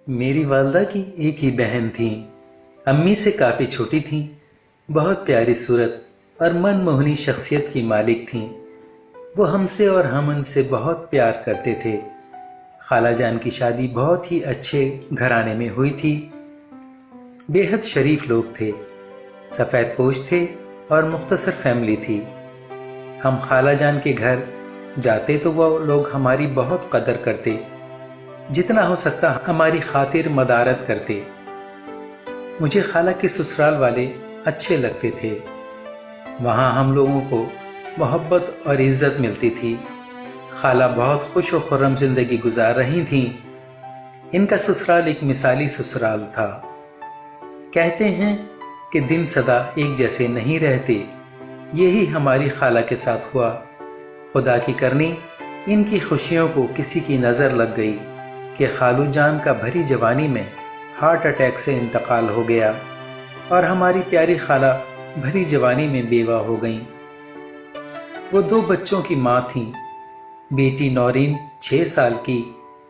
मेरी वालदा की एक ही बहन थी। अम्मी से काफी छोटी थी। बहुत प्यारी सूरत और मनमोहनी शख्सियत की मालिक थी। वो हमसे और हम उनसे बहुत प्यार करते थे। खाला जान की शादी बहुत ही अच्छे घराने में हुई थी। बेहद शरीफ लोग थे, सफेद पोश थे और मुख्तसर फैमिली थी। हम खाला जान के घर जाते तो वो लोग हमारी बहुत कदर करते, जितना हो सकता हमारी खातिर मदारत करते। मुझे खाला के ससुराल वाले अच्छे लगते थे। वहां हम लोगों को मोहब्बत और इज्जत मिलती थी। खाला बहुत खुश और खुर्रम जिंदगी गुजार रही थीं। इनका ससुराल एक मिसाली ससुराल था। कहते हैं कि दिन सदा एक जैसे नहीं रहते। यही हमारी खाला के साथ हुआ। खुदा की करनी इनकी खुशियों को किसी की नजर लग गई कि खालू जान का भरी जवानी में हार्ट अटैक से इंतकाल हो गया और हमारी प्यारी खाला भरी जवानी में बेवा हो गईं। वो 2 बच्चों की मां थीं। बेटी नौरीन 6 साल की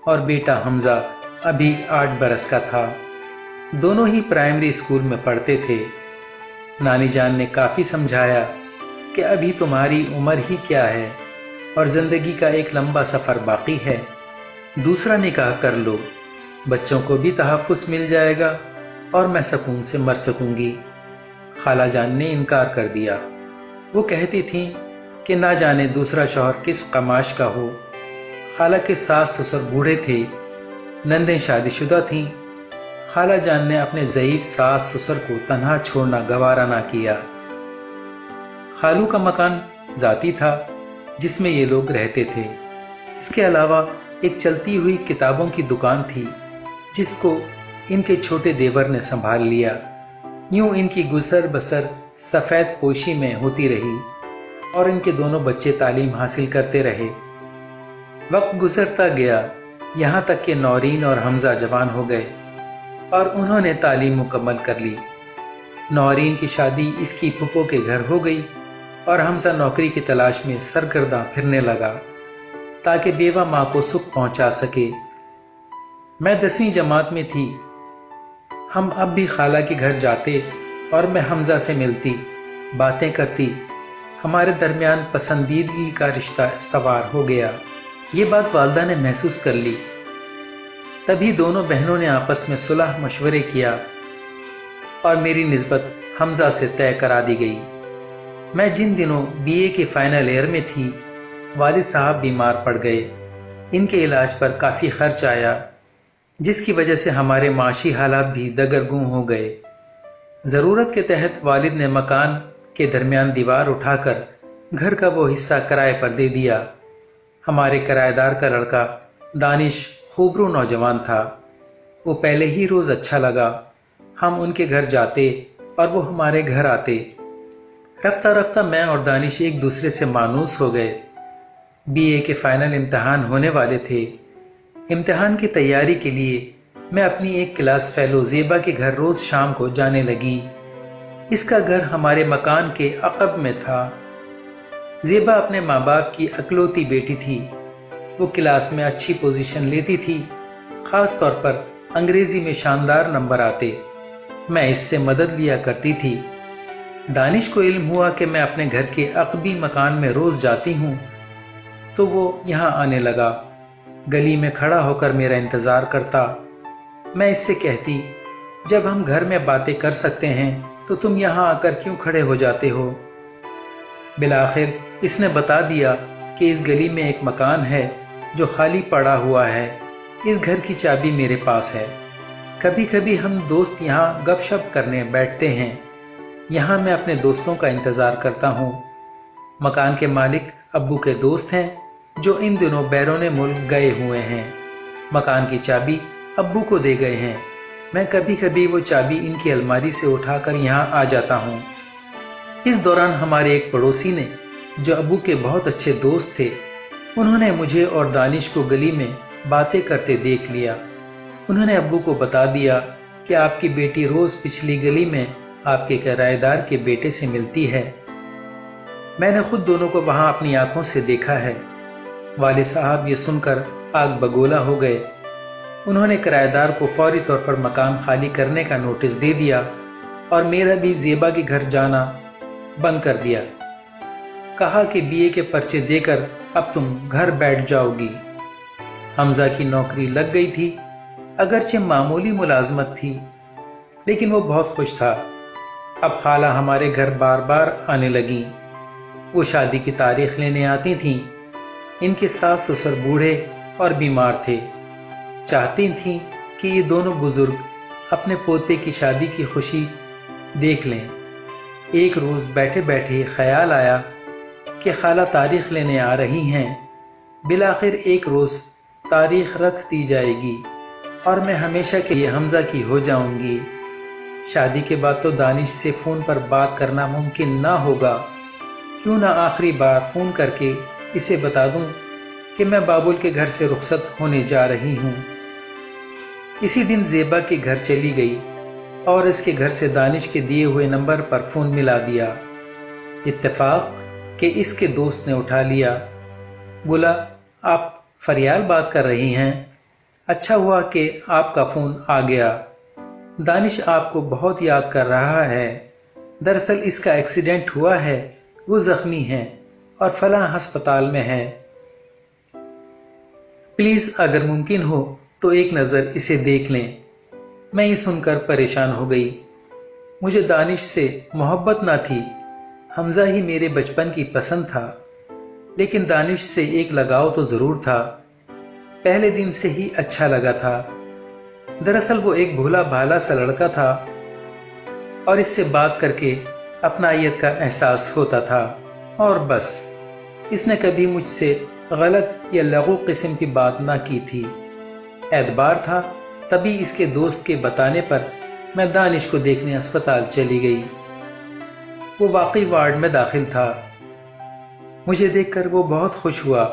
और बेटा हमजा अभी 8 बरस का था। दोनों ही प्राइमरी स्कूल में पढ़ते थे। नानी जान ने काफी समझाया कि अभी तुम्हारी उम्र ही क्या है और जिंदगी का एक लंबा सफर बाकी है। दूसरा निकाह कर लो, बच्चों को भी तहफ्फुज़ मिल जाएगा और मैं सुकून से मर सकूंगी। खाला जान ने इनकार कर दिया। वो कहती थीं कि ना जाने दूसरा शौहर किस कमाश का हो। खाला के सास ससुर बूढ़े थे, नंदें शादीशुदा थीं। खाला जान ने अपने ज़ईफ सास ससुर को तन्हा छोड़ना गवारा ना किया। खालू का मकान जाती था जिसमें ये लोग रहते थे। इसके अलावा एक चलती हुई किताबों की दुकान थी जिसको इनके छोटे देवर ने संभाल लिया। यूं इनकी गुजर बसर सफेद पोशी में होती रही और इनके दोनों बच्चे तालीम हासिल करते रहे। वक्त गुजरता गया, यहां तक कि नौरीन और हमजा जवान हो गए और उन्होंने तालीम मुकम्मल कर ली। नौरीन की शादी इसकी फूफो के घर हो गई और हमजा नौकरी की तलाश में सरगर्दा फिरने लगा ताकि बेवा मां को सुख पहुंचा सके। मैं 10वीं जमात में थी। हम अब भी खाला के घर जाते और मैं हमजा से मिलती, बातें करती। हमारे दरमियान पसंदीदगी का रिश्ता इस्तवार हो गया। ये बात वालदा ने महसूस कर ली। तभी दोनों बहनों ने आपस में सुलह मशवरे किया और मेरी निस्बत हमजा से तय करा दी गई। मैं जिन दिनों बीए के फाइनल ईयर में थी, वालिद साहब बीमार पड़ गए। इनके इलाज पर काफ़ी खर्च आया, जिसकी वजह से हमारे माशी हालात भी दगरगूं हो गए। ज़रूरत के तहत वालिद ने मकान के दरमियान दीवार उठाकर घर का वो हिस्सा किराए पर दे दिया। हमारे किराएदार का लड़का दानिश खूबरू नौजवान था। वो पहले ही रोज़ अच्छा लगा। हम उनके घर जाते और वो हमारे घर आते। रफ्ता रफ्ता मैं और दानिश एक दूसरे से मानूस हो गए। बीए के फाइनल इम्तिहान होने वाले थे। इम्तिहान की तैयारी के लिए मैं अपनी एक क्लास फेलो ज़ेबा के घर रोज शाम को जाने लगी। इसका घर हमारे मकान के अक़ब में था। ज़ेबा अपने माँ बाप की अकलौती बेटी थी। वो क्लास में अच्छी पोजीशन लेती थी, खास तौर पर अंग्रेजी में शानदार नंबर आते। मैं इससे मदद लिया करती थी। दानिश को इल्म हुआ कि मैं अपने घर के अक़बी मकान में रोज जाती हूँ, तो वो यहाँ आने लगा। गली में खड़ा होकर मेरा इंतजार करता। मैं इससे कहती, जब हम घर में बातें कर सकते हैं तो तुम यहाँ आकर क्यों खड़े हो जाते हो। बिलाखिर इसने बता दिया कि इस गली में एक मकान है जो खाली पड़ा हुआ है। इस घर की चाबी मेरे पास है। कभी कभी हम दोस्त यहाँ गपशप करने बैठते हैं। यहाँ मैं अपने दोस्तों का इंतजार करता हूँ। मकान के मालिक अब्बू के दोस्त हैं जो इन दिनों बैरून मुल्क गए हुए हैं। मकान की चाबी अब्बू को दे गए हैं। मैं कभी कभी वो चाबी इनकी अलमारी से उठाकर यहाँ आ जाता हूँ। इस दौरान हमारे एक पड़ोसी ने, जो अब्बू के बहुत अच्छे दोस्त थे, उन्होंने मुझे और दानिश को गली में बातें करते देख लिया। उन्होंने अब्बू को बता दिया कि आपकी बेटी रोज पिछली गली में आपके किराएदार के बेटे से मिलती है। मैंने खुद दोनों को वहां अपनी आंखों से देखा है। वालिद साहब ये सुनकर आग बगोला हो गए। उन्होंने किराएदार को फौरी तौर पर मकान खाली करने का नोटिस दे दिया और मेरा भी ज़ेबा के घर जाना बंद कर दिया। कहा कि बीए के पर्चे देकर अब तुम घर बैठ जाओगी। हमजा की नौकरी लग गई थी, अगरचे मामूली मुलाजमत थी, लेकिन वो बहुत खुश था। अब खाला हमारे घर बार बार आने लगी। वो शादी की तारीख लेने आती थीं। इनके सास ससुर बूढ़े और बीमार थे। चाहती थीं कि ये दोनों बुजुर्ग अपने पोते की शादी की खुशी देख लें। एक रोज़ बैठे बैठे ख्याल आया कि खाला तारीख लेने आ रही हैं। बिलाखिर एक रोज़ तारीख रख दी जाएगी और मैं हमेशा के लिए हमजा की हो जाऊंगी। शादी के बाद तो दानिश से फ़ोन पर बात करना मुमकिन ना होगा। क्यों ना आखिरी बार फ़ोन करके इसे बता दूं कि मैं बाबुल के घर से रुखसत होने जा रही हूं। इसी दिन ज़ेबा के घर चली गई और इसके घर से दानिश के दिए हुए नंबर पर फ़ोन मिला दिया। इत्तेफाक कि इसके दोस्त ने उठा लिया। बोला, आप फरियाल बात कर रही हैं? अच्छा हुआ कि आपका फ़ोन आ गया। दानिश आपको बहुत याद कर रहा है। दरअसल इसका एक्सीडेंट हुआ है, वो जख्मी है और फलां अस्पताल में है। प्लीज अगर मुमकिन हो तो एक नज़र इसे देख लें। मैं ये सुनकर परेशान हो गई। मुझे दानिश से मोहब्बत ना थी, हमजा ही मेरे बचपन की पसंद था, लेकिन दानिश से एक लगाव तो जरूर था। पहले दिन से ही अच्छा लगा था। दरअसल वो एक भोला भाला सा लड़का था और इससे बात करके अपनायत का एहसास होता था। और बस, इसने कभी मुझसे गलत या लघु किस्म की बात ना की थी। एतबार था, तभी इसके दोस्त के बताने पर मैं दानिश को देखने अस्पताल चली गई। वो वाकई वार्ड में दाखिल था। मुझे देखकर वो बहुत खुश हुआ।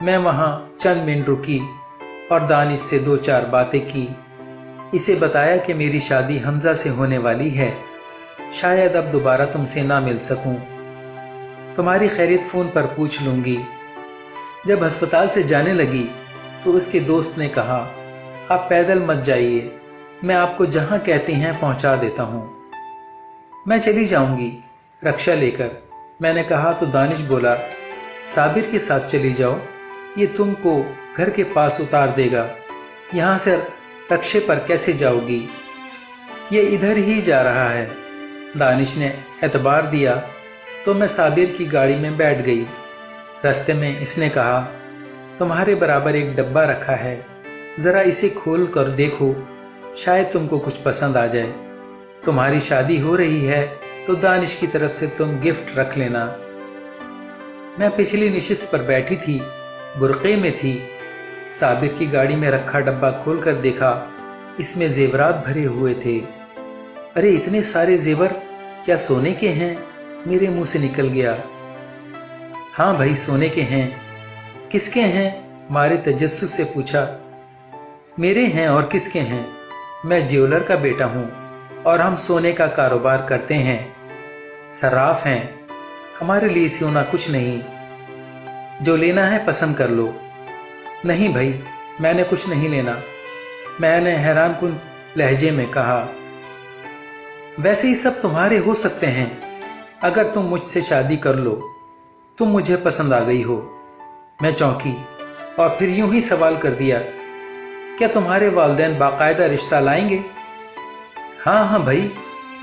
मैं वहां चंद मिनट रुकी और दानिश से 2-4 बातें की। इसे बताया कि मेरी शादी हमजा से होने वाली है, शायद अब दोबारा तुमसे ना मिल सकूं। तुम्हारी खैरियत फ़ोन पर पूछ लूंगी। जब अस्पताल से जाने लगी तो उसके दोस्त ने कहा, आप पैदल मत जाइए, मैं आपको जहां कहती हैं पहुंचा देता हूं। मैं चली जाऊंगी रक्षा लेकर, मैंने कहा तो दानिश बोला, साबिर के साथ चली जाओ, ये तुमको घर के पास उतार देगा। यहां से रक्षे पर कैसे जाओगी? ये इधर ही जा रहा है। दानिश ने एतबार दिया तो मैं साबिर की गाड़ी में बैठ गई। रास्ते में इसने कहा, तुम्हारे बराबर एक डब्बा रखा है, जरा इसे खोल कर देखो, शायद तुमको कुछ पसंद आ जाए। तुम्हारी शादी हो रही है तो दानिश की तरफ से तुम गिफ्ट रख लेना। मैं पिछली नशिस्त पर बैठी थी, बुरक़े में थी। साबिर की गाड़ी में रखा डब्बा खोलकर देखा, इसमें जेवरात भरे हुए थे। अरे इतने सारे जेवर, क्या सोने के हैं? मेरे मुंह से निकल गया। हाँ भाई, सोने के हैं। किसके हैं? मारे तजस्सुस से पूछा। मेरे हैं और किसके हैं? मैं ज्वेलर का बेटा हूं और हम सोने का कारोबार करते हैं, सर्राफ हैं। हमारे लिए सोना कुछ नहीं, जो लेना है पसंद कर लो। नहीं भाई, मैंने कुछ नहीं लेना, मैंने हैरानकुन लहजे में कहा। वैसे ही सब तुम्हारे हो सकते हैं अगर तुम मुझसे शादी कर लो। तुम मुझे पसंद आ गई हो। मैं चौंकी और फिर यूं ही सवाल कर दिया, क्या तुम्हारे वालिदैन बाकायदा रिश्ता लाएंगे? हाँ हाँ भाई,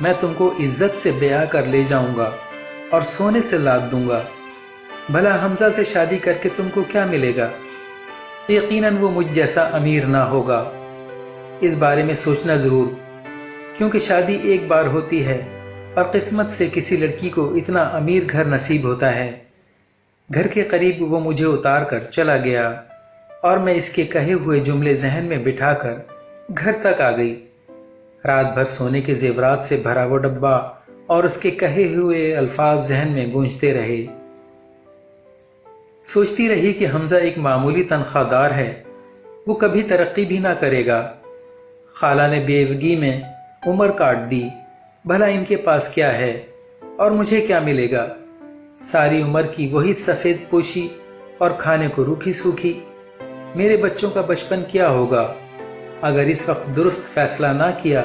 मैं तुमको इज्जत से ब्याह कर ले जाऊंगा और सोने से लाद दूंगा। भला हमजा से शादी करके तुमको क्या मिलेगा? यकीनन वो मुझ जैसा अमीर ना होगा। इस बारे में सोचना जरूर, क्योंकि शादी एक बार होती है और किस्मत से किसी लड़की को इतना अमीर घर नसीब होता है। घर के करीब वो मुझे उतार कर चला गया और मैं इसके कहे हुए जुमले जहन में बिठाकर घर तक आ गई। रात भर सोने के जेवरात से भरा वो डब्बा और उसके कहे हुए अल्फाज जहन में गूंजते रहे। सोचती रही कि हमजा एक मामूली तनख्वाहदार है, वो कभी तरक्की भी ना करेगा। खाला ने बेवगी में उम्र काट दी। भला इनके पास क्या है और मुझे क्या मिलेगा? सारी उम्र की वही सफेद पोशी और खाने को रूखी सूखी। मेरे बच्चों का बचपन क्या होगा? اگر اس وقت درست فیصلہ نہ کیا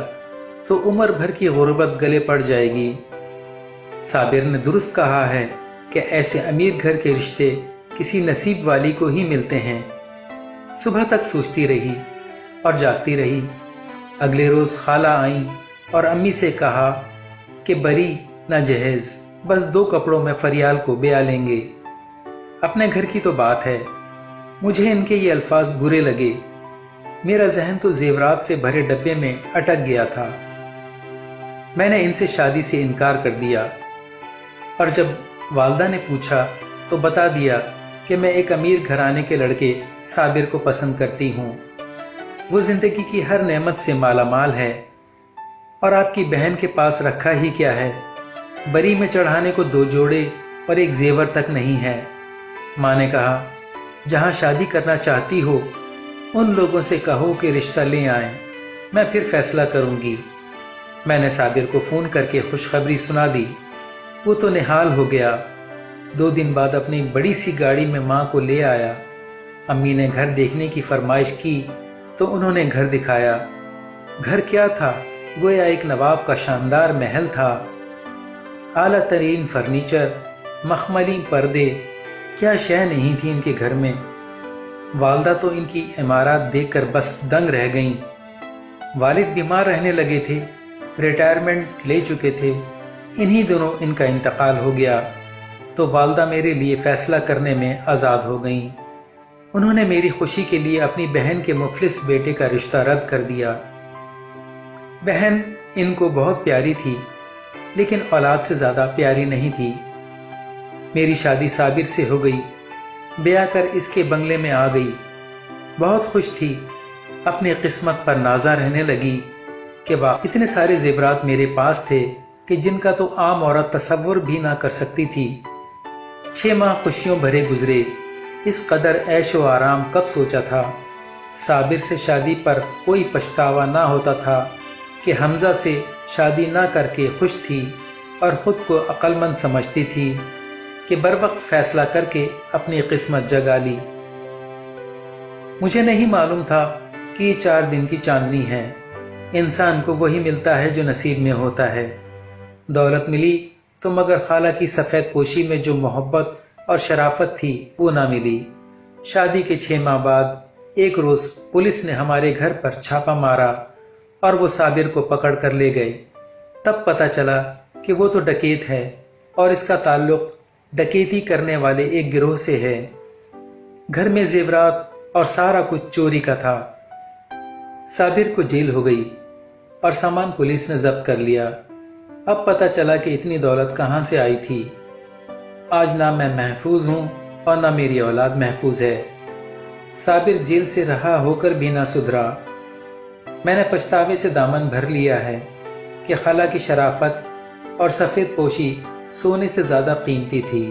تو عمر بھر کی غربت گلے پڑ جائے گی۔ صابر نے درست کہا ہے کہ ایسے امیر گھر کے رشتے کسی نصیب والی کو ہی ملتے ہیں۔ صبح تک سوچتی رہی اور جاگتی رہی۔ اگلے روز خالہ آئیں اور امی سے کہا کہ بری نہ جہیز، بس 2 کپڑوں میں فریال کو بیاہ لیں گے۔ اپنے گھر کی تو بات ہے، مجھے ان کے یہ الفاظ برے لگے۔ میرا ذہن تو زیورات سے بھرے ڈبے میں اٹک گیا تھا۔ میں نے ان سے شادی سے انکار کر دیا، اور جب والدہ نے پوچھا تو بتا دیا کہ میں ایک امیر گھرانے کے لڑکے صابر کو پسند کرتی ہوں۔ وہ زندگی کی ہر نعمت سے مالا مال ہے، اور آپ کی بہن کے پاس رکھا ہی کیا ہے؟ بری میں چڑھانے کو 2 جوڑے اور 1 زیور تک نہیں ہے۔ ماں نے کہا، جہاں شادی کرنا چاہتی ہو ان لوگوں سے کہو کہ رشتہ لے آئیں، میں پھر فیصلہ کروں گی۔ میں نے صابر کو فون کر کے خوشخبری سنا دی۔ وہ تو نہال ہو گیا۔ 2 دن بعد اپنی بڑی سی گاڑی میں ماں کو لے آیا۔ امی نے گھر دیکھنے کی فرمائش کی تو انہوں نے گھر دکھایا۔ گھر کیا تھا، گویا ایک نواب کا شاندار محل تھا۔ اعلیٰ ترین فرنیچر، مخملی پردے، کیا شے نہیں تھی ان کے گھر میں۔ والدہ تو ان کی عمارات دیکھ کر بس دنگ رہ گئیں۔ والد بیمار رہنے لگے تھے، ریٹائرمنٹ لے چکے تھے۔ انہی دنوں ان کا انتقال ہو گیا تو والدہ میرے لیے فیصلہ کرنے میں آزاد ہو گئیں۔ انہوں نے میری خوشی کے لیے اپنی بہن کے مفلس بیٹے کا رشتہ رد کر دیا۔ بہن ان کو بہت پیاری تھی، لیکن اولاد سے زیادہ پیاری نہیں تھی۔ میری شادی صابر سے ہو گئی، بیاہ کر اس کے بنگلے میں آ گئی۔ بہت خوش تھی، اپنی قسمت پر نازہ رہنے لگی کہ واہ، اتنے سارے زیورات میرے پاس تھے کہ جن کا تو عام عورت تصور بھی نہ کر سکتی تھی۔ 6 ماہ خوشیوں بھرے گزرے۔ اس قدر عیش و آرام کب سوچا تھا۔ صابر سے شادی پر کوئی پچھتاوا نہ ہوتا تھا کہ حمزہ سے شادی نہ کر کے خوش تھی اور خود کو عقل مند سمجھتی تھی کہ بروقت فیصلہ کر کے اپنی قسمت جگا لی۔ مجھے نہیں معلوم تھا کہ یہ 4 دن کی چاندنی ہے۔ انسان کو وہی ملتا ہے جو نصیب میں ہوتا ہے۔ دولت ملی تو مگر خالہ کی سفید پوشی میں جو محبت اور شرافت تھی وہ نہ ملی۔ شادی کے 6 ماہ بعد ایک روز پولیس نے ہمارے گھر پر چھاپا مارا اور وہ صابر کو پکڑ کر لے گئے۔ تب پتہ چلا کہ وہ تو ڈکیت ہے اور اس کا تعلق ڈکیتی کرنے والے ایک گروہ سے ہے۔ گھر میں زیورات اور سارا کچھ چوری کا تھا۔ صابر کو جیل ہو گئی اور سامان پولیس نے ضبط کر لیا۔ اب پتہ چلا کہ اتنی دولت کہاں سے آئی تھی۔ آج نہ میں محفوظ ہوں اور نہ میری اولاد محفوظ ہے۔ صابر جیل سے رہا ہو کر بھی نہ سدھرا۔ میں نے پچھتاوے سے دامن بھر لیا ہے کہ خالہ کی شرافت اور سفید پوشی سونے سے زیادہ قیمتی تھی۔